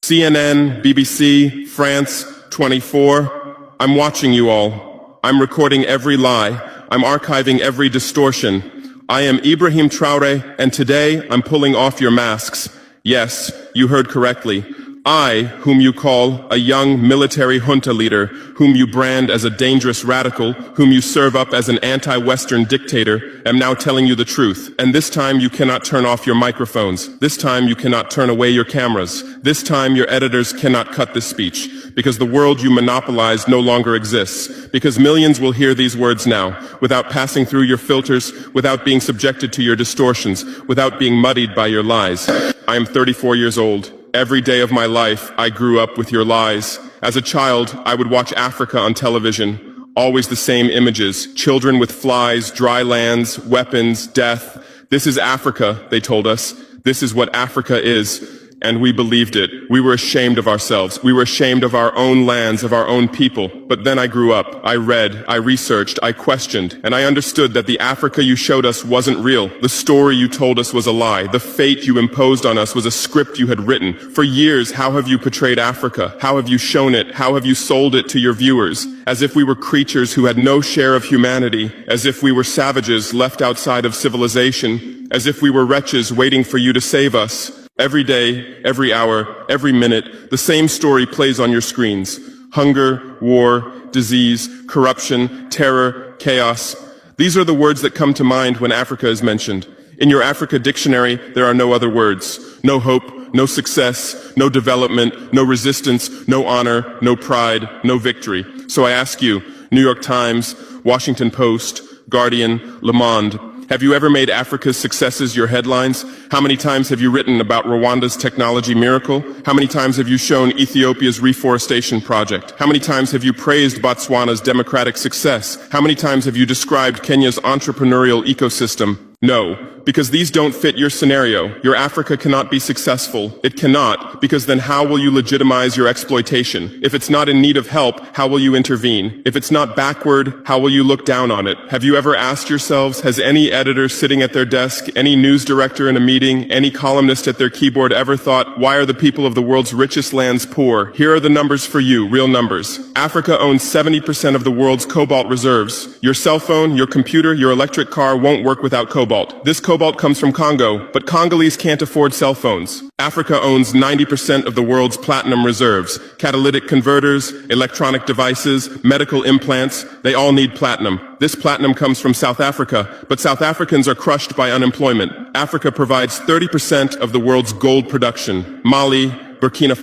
CNN, BBC, France, 24. I'm watching you all. I'm recording every lie. I'm archiving every distortion. I am Ibrahim Traore, and today I'm pulling off your masks. Yes, you heard correctly. I, whom you call a young military junta leader, whom you brand as a dangerous radical, whom you serve up as an anti-Western dictator, am now telling you the truth. And this time you cannot turn off your microphones. This time you cannot turn away your cameras. This time your editors cannot cut this speech. Because the world you monopolize no longer exists. Because millions will hear these words now, without passing through your filters, without being subjected to your distortions, without being muddied by your lies. I am 34 years old. Every day of my life, I grew up with your lies. As a child, I would watch Africa on television. Always the same images. Children with flies, dry lands, weapons, death. This is Africa, they told us. This is what Africa is. And we believed it. We were ashamed of ourselves. We were ashamed of our own lands, of our own people. But then I grew up. I read, I researched, I questioned, and I understood that the Africa you showed us wasn't real. The story you told us was a lie. The fate you imposed on us was a script you had written. For years, how have you portrayed Africa? How have you shown it? How have you sold it to your viewers? As if we were creatures who had no share of humanity. As if we were savages left outside of civilization. As if we were wretches waiting for you to save us. Every day, every hour, every minute, the same story plays on your screens. Hunger, war, disease, corruption, terror, chaos. These are the words that come to mind when Africa is mentioned. In your Africa dictionary, there are no other words. No hope, no success, no development, no resistance, no honor, no pride, no victory. So I ask you, New York Times, Washington Post, Guardian, Le Monde, have you ever made Africa's successes your headlines? How many times have you written about Rwanda's technology miracle? How many times have you shown Ethiopia's reforestation project? How many times have you praised Botswana's democratic success? How many times have you described Kenya's entrepreneurial ecosystem? No, because these don't fit your scenario. Your Africa cannot be successful. It cannot, because then how will you legitimize your exploitation? If it's not in need of help, how will you intervene? If it's not backward, how will you look down on it? Have you ever asked yourselves, has any editor sitting at their desk, any news director in a meeting, any columnist at their keyboard ever thought, why are the people of the world's richest lands poor? Here are the numbers for you, real numbers. Africa owns 70% of the world's cobalt reserves. Your cell phone, your computer, your electric car won't work without cobalt. This cobalt comes from Congo, but Congolese can't afford cell phones. Africa owns 90% of the world's platinum reserves. Catalytic converters, electronic devices, medical implants, they all need platinum. This platinum comes from South Africa, but South Africans are crushed by unemployment. Africa provides 30% of the world's gold production. Mali, Burkina